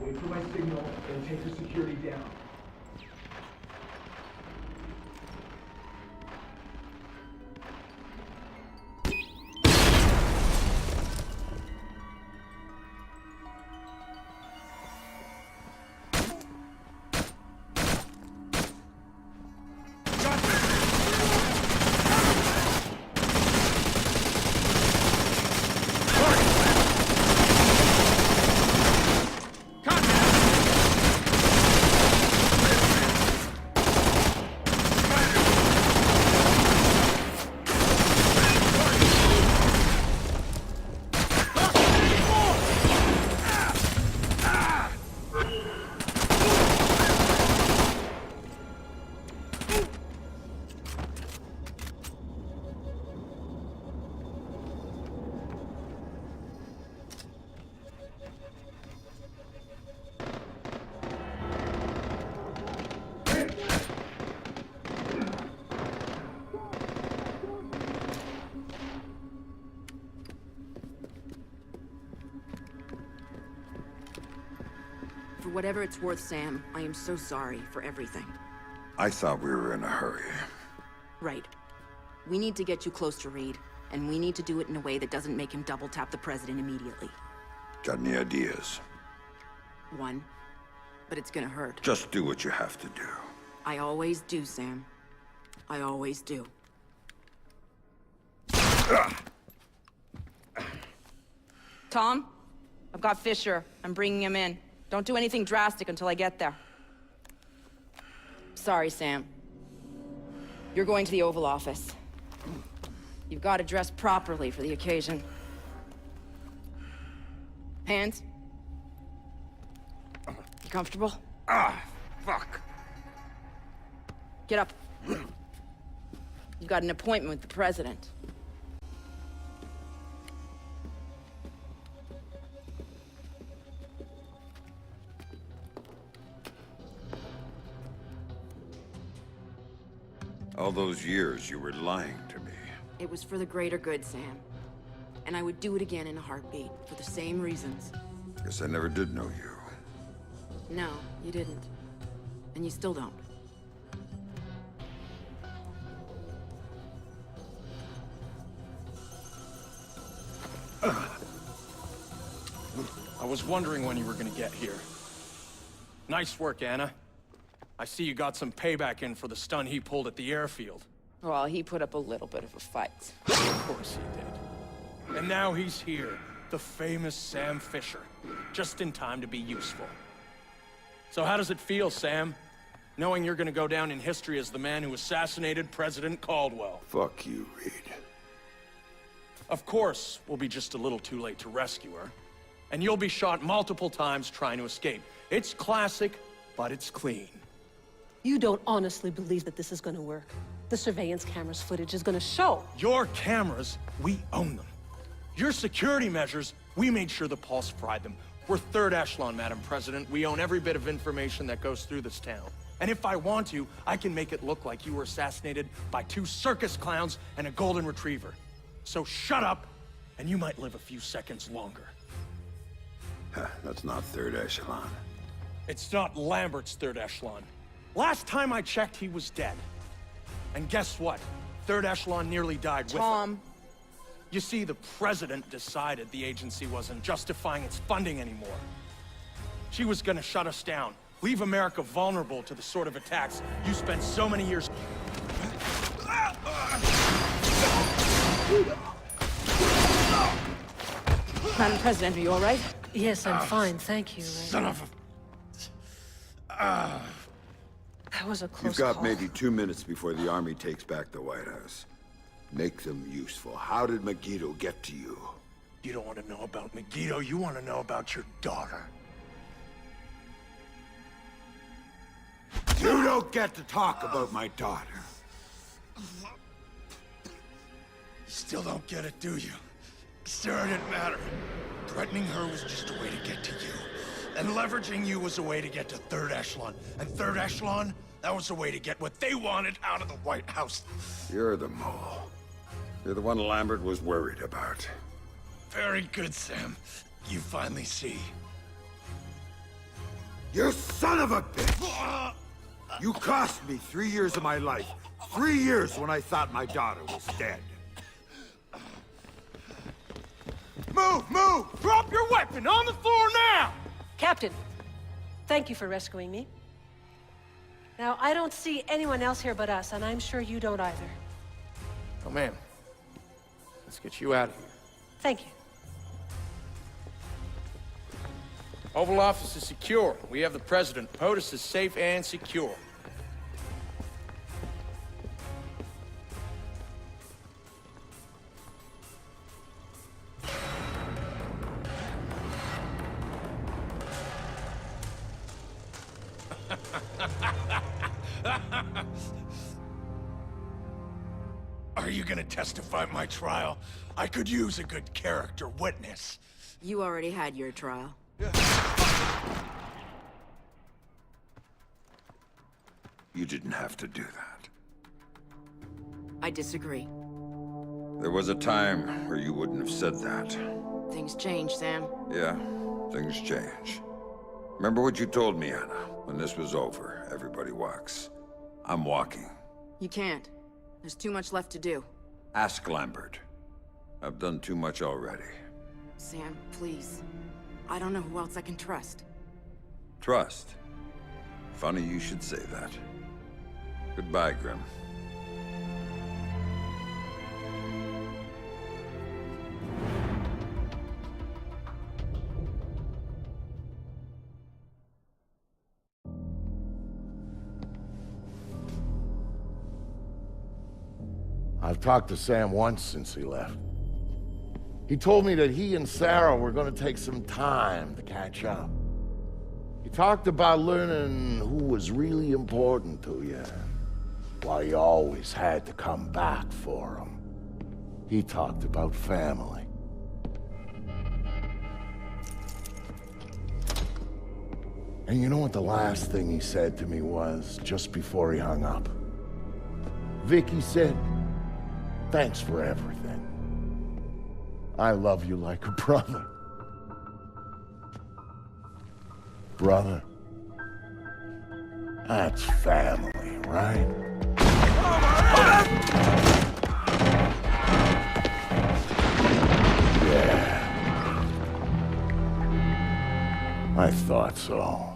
Wait for my signal and take the security down. For whatever it's worth, Sam, I am so sorry for everything. I thought we were in a hurry. Right. We need to get you close to Reed, and we need to do it in a way that doesn't make him double-tap the president immediately. Got any ideas? One. But it's gonna hurt. Just do what you have to do. I always do, Sam. I always do. Tom? I've got Fisher. I'm bringing him in. Don't do anything drastic until I get there. Sorry, Sam. You're going to the Oval Office. You've got to dress properly for the occasion. Hands? You comfortable? Fuck. Get up. You've got an appointment with the president. All those years you were lying to me. It was for the greater good, Sam. And I would do it again in a heartbeat, for the same reasons. Guess I never did know you. No, you didn't. And you still don't. I was wondering when you were gonna get here. Nice work, Anna. I see you got some payback in for the stun he pulled at the airfield. Well, he put up a little bit of a fight. Of course he did. And now he's here, the famous Sam Fisher, just in time to be useful. So how does it feel, Sam? Knowing you're gonna go down in history as the man who assassinated President Caldwell. Fuck you, Reed. Of course, we'll be just a little too late to rescue her. And you'll be shot multiple times trying to escape. It's classic, but it's clean. You don't honestly believe that this is gonna work. The surveillance cameras footage is gonna show. Your cameras, we own them. Your security measures, we made sure the Pulse fried them. We're third echelon, Madam President. We own every bit of information that goes through this town. And if I want to, I can make it look like you were assassinated by 2 circus clowns and a golden retriever. So shut up, and you might live a few seconds longer. That's not third echelon. It's not Lambert's third echelon. Last time I checked, he was dead. And guess what? Third echelon nearly died with him. Tom. You see, the president decided the agency wasn't justifying its funding anymore. She was gonna shut us down, leave America vulnerable to the sort of attacks you spent so many years... Madam President, are you all right? Yes, I'm fine, thank you. Son of a... That was a close You've got call. maybe 2 minutes before the army takes back the White House. Make them useful. How did Megiddo get to you? You don't want to know about Megiddo, you want to know about your daughter. You don't get to talk about my daughter. Still don't get it, do you? Sarah didn't matter. Threatening her was just a way to get to you. And leveraging you was a way to get to third echelon. And third echelon, that was a way to get what they wanted out of the White House. You're the mole. You're the one Lambert was worried about. Very good, Sam. You finally see. You son of a bitch! You cost me 3 years of my life. 3 years when I thought my daughter was dead. Move! Move! Drop your weapon on the floor now! Captain, thank you for rescuing me. Now, I don't see anyone else here but us, and I'm sure you don't either. Oh, man. Let's get you out of here. Thank you. Oval Office is secure. We have the President. POTUS is safe and secure. Are you gonna testify at my trial? I could use a good character witness. You already had your trial. You didn't have to do that. I disagree. There was a time where you wouldn't have said that. Things change, Sam. Yeah, things change. Remember what you told me, Anna? When this was over, everybody walks. I'm walking. You can't. There's too much left to do. Ask Lambert. I've done too much already. Sam, please. I don't know who else I can trust. Trust? Funny you should say that. Goodbye, Grim. I've talked to Sam once since he left. He told me that he and Sarah were gonna take some time to catch up. He talked about learning who was really important to you, why you always had to come back for him. He talked about family. And you know what the last thing he said to me was, just before he hung up? Vicky said, "Thanks for everything. I love you like a brother." Brother, that's family, right? Yeah. I thought so.